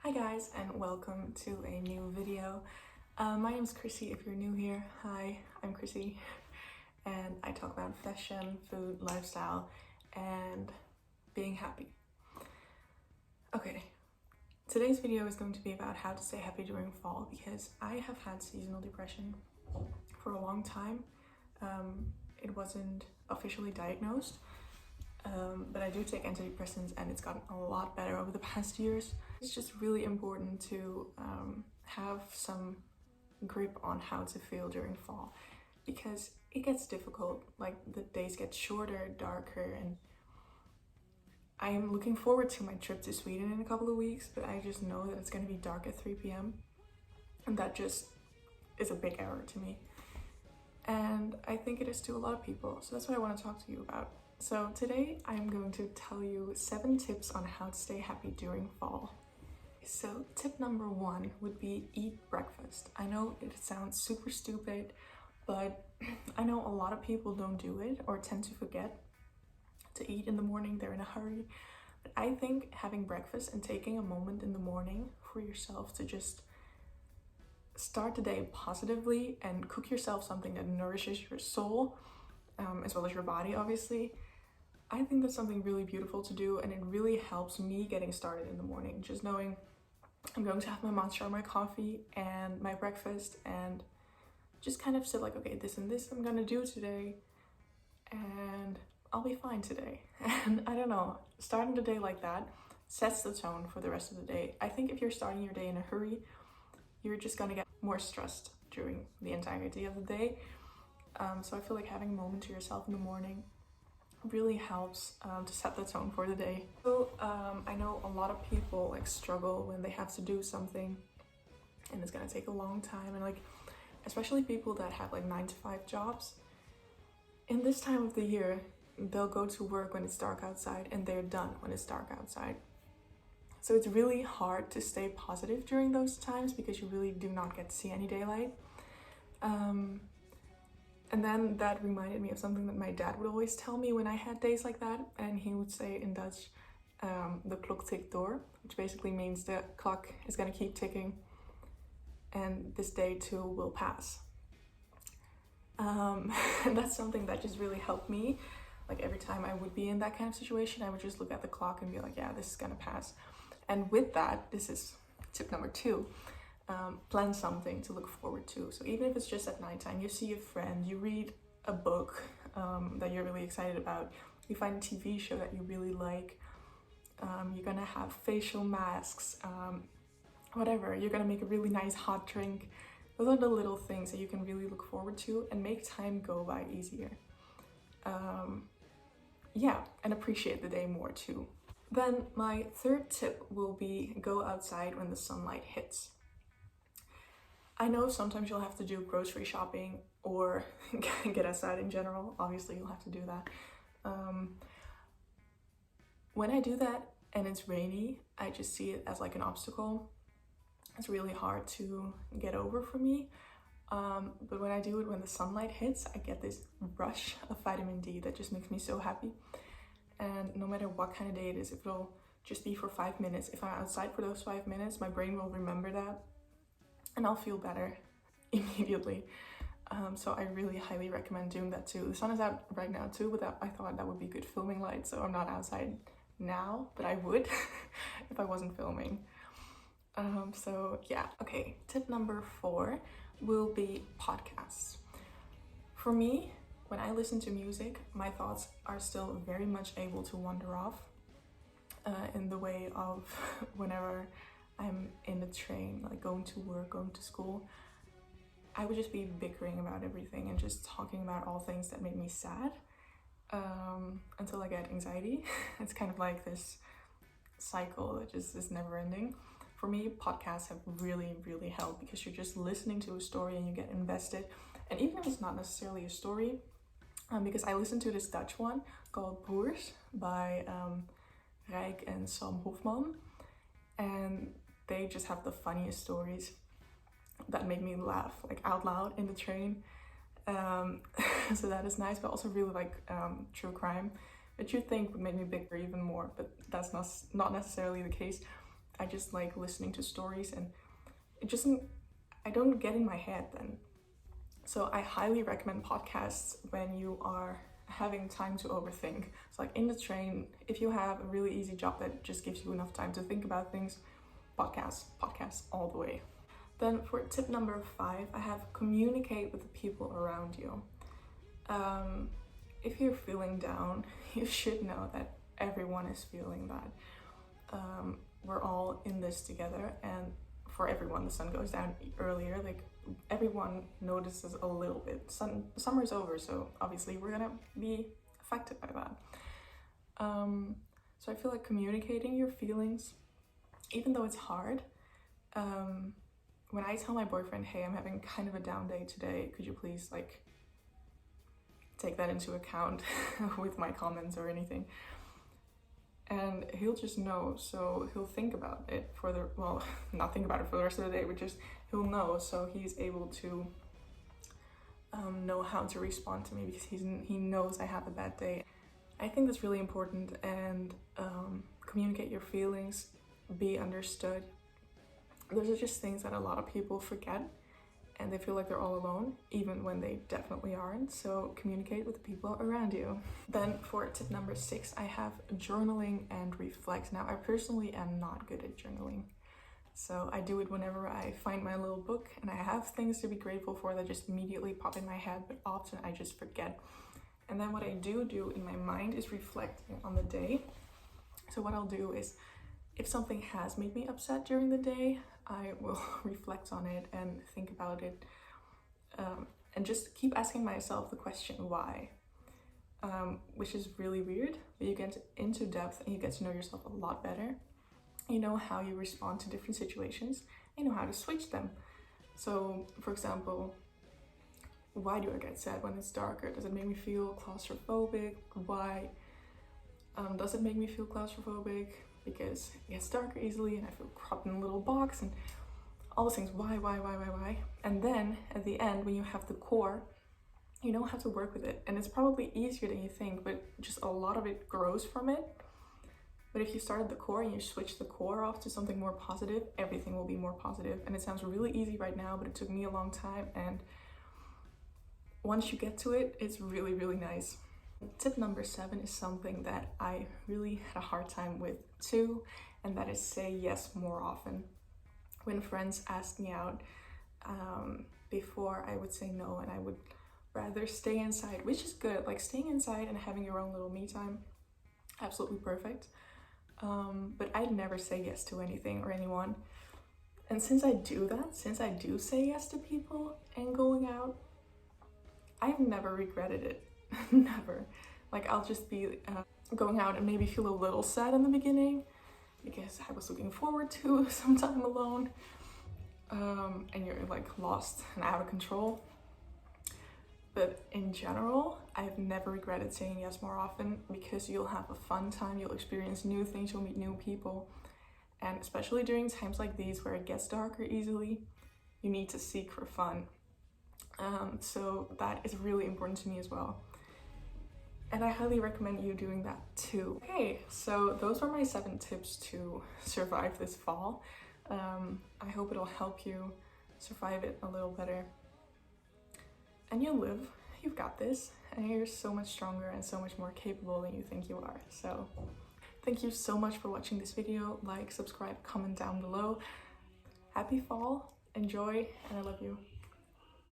Hi guys, and welcome to a new video. My name is Chrissy if you're new here. Hi, I'm Chrissy and I talk about fashion, food, lifestyle, and being happy. Okay, today's video is going to be about how to stay happy during fall because I have had seasonal depression for a long time. It wasn't officially diagnosed, but I do take antidepressants and it's gotten a lot better over the past years. It's just really important to have some grip on how to feel during fall because it gets difficult. Like the days get shorter, darker, and I'm looking forward to my trip to Sweden in a couple of weeks, but I just know that it's going to be dark at 3 p.m. and that just is a big error to me. And I think it is to a lot of people, so that's what I want to talk to you about. So today I'm going to tell you 7 tips on how to stay happy during fall. So tip number 1 would be eat breakfast. I know it sounds super stupid, but I know a lot of people don't do it or tend to forget to eat in the morning. They're in a hurry. But I think having breakfast and taking a moment in the morning for yourself to just start the day positively and cook yourself something that nourishes your soul, as well as your body, obviously. I think that's something really beautiful to do, and it really helps me getting started in the morning. Just knowing I'm going to have my matcha or my coffee and my breakfast and just kind of sit like, okay, this and this I'm gonna do today and I'll be fine today. And I don't know, starting the day like that sets the tone for the rest of the day. I think if you're starting your day in a hurry, you're just gonna get more stressed during the entirety of the day. So I feel like having a moment to yourself in the morning really helps to set the tone for the day. So I know a lot of people like struggle when they have to do something and it's gonna take a long time, and like especially people that have like 9-to-5 jobs. In this time of the year, they'll go to work when it's dark outside and they're done when it's dark outside. So it's really hard to stay positive during those times because you really do not get to see any daylight. And then that reminded me of something that my dad would always tell me when I had days like that. And he would say in Dutch, the klok tikt door, which basically means the clock is gonna keep ticking and this day too will pass. And that's something that just really helped me. Like every time I would be in that kind of situation, I would just look at the clock and be like, yeah, this is gonna pass. And with that, this is tip number 2. Plan something to look forward to. So even if it's just at nighttime, you see a friend, you read a book that you're really excited about, you find a TV show that you really like, you're gonna have facial masks, whatever, you're gonna make a really nice hot drink. Those are the little things that you can really look forward to and make time go by easier. Yeah, and appreciate the day more too. Then my 3rd tip will be go outside when the sunlight hits. I know sometimes you'll have to do grocery shopping or get outside in general. Obviously, you'll have to do that. When I do that and it's rainy, I just see it as like an obstacle. It's really hard to get over for me. But when I do it when the sunlight hits, I get this rush of vitamin D that just makes me so happy. And no matter what kind of day it is, if it'll just be for 5 minutes, if I'm outside for those 5 minutes, my brain will remember that and I'll feel better immediately. So I really highly recommend doing that too. The sun is out right now too, but I thought that would be good filming light, so I'm not outside now, but I would if I wasn't filming. So yeah, okay, tip number 4 will be podcasts. For me, when I listen to music, my thoughts are still very much able to wander off in the way of whenever I'm in the train, like going to work, going to school, I would just be bickering about everything and just talking about all things that make me sad until I get anxiety. It's kind of like this cycle that just is never ending. For me, podcasts have really, really helped because you're just listening to a story and you get invested. And even if it's not necessarily a story, because I listened to this Dutch one called Broers by Rijk and Sam Hofman, and they just have the funniest stories that make me laugh like out loud in the train. So that is nice, but also really like true crime, which you'd think would make me bicker even more, but that's not necessarily the case. I just like listening to stories, and I don't get in my head then. So I highly recommend podcasts when you are having time to overthink. So like in the train, if you have a really easy job that just gives you enough time to think about things, podcasts all the way. Then for tip number 5, I have communicate with the people around you. If you're feeling down, you should know that everyone is feeling that. We're all in this together, and for everyone the sun goes down earlier. Like everyone notices a little bit. Summer's over, so obviously we're gonna be affected by that. So I feel like communicating your feelings, even though it's hard, when I tell my boyfriend, hey, I'm having kind of a down day today, could you please like take that into account with my comments or anything? And he'll just know, so he'll think about it for the, well, not think about it for the rest of the day, but just he'll know, so he's able to know how to respond to me because he knows I have a bad day. I think that's really important, and communicate your feelings, be understood. Those are just things that a lot of people forget, and they feel like they're all alone, even when they definitely aren't. So communicate with the people around you. Then for tip number 6, I have journaling and reflect. Now, I personally am not good at journaling. So I do it whenever I find my little book and I have things to be grateful for that just immediately pop in my head, but often I just forget. And then what I do in my mind is reflect on the day. So what I'll do is, if something has made me upset during the day, I will reflect on it and think about it, and just keep asking myself the question why, which is really weird, but you get into depth and you get to know yourself a lot better. You know how you respond to different situations, you know how to switch them. So for example, why do I get sad when it's darker? Does it make me feel claustrophobic? Why does it make me feel claustrophobic? Because it gets darker easily and I feel cropped in a little box and all those things. Why? And then at the end, when you have the core, you know how to work with it. And it's probably easier than you think, but just a lot of it grows from it. But if you start at the core and you switch the core off to something more positive, everything will be more positive. And it sounds really easy right now, but it took me a long time. And once you get to it, it's really, really nice. Tip number 7 is something that I really had a hard time with too, and that is say yes more often. When friends asked me out, before I would say no, and I would rather stay inside, which is good. Like staying inside and having your own little me time, absolutely perfect. But I'd never say yes to anything or anyone. And since I do say yes to people and going out, I've never regretted it. Never. Like I'll just be going out and maybe feel a little sad in the beginning because I was looking forward to some time alone, and you're like lost and out of control. But in general, I've never regretted saying yes more often, because you'll have a fun time, you'll experience new things, you'll meet new people, and especially during times like these where it gets darker easily, you need to seek for fun. So that is really important to me as well. And I highly recommend you doing that too. Okay, so those are my 7 tips to survive this fall. I hope it'll help you survive it a little better. And you've got this, and you're so much stronger and so much more capable than you think you are. So thank you so much for watching this video. Like, subscribe, comment down below. Happy fall, enjoy, and I love you.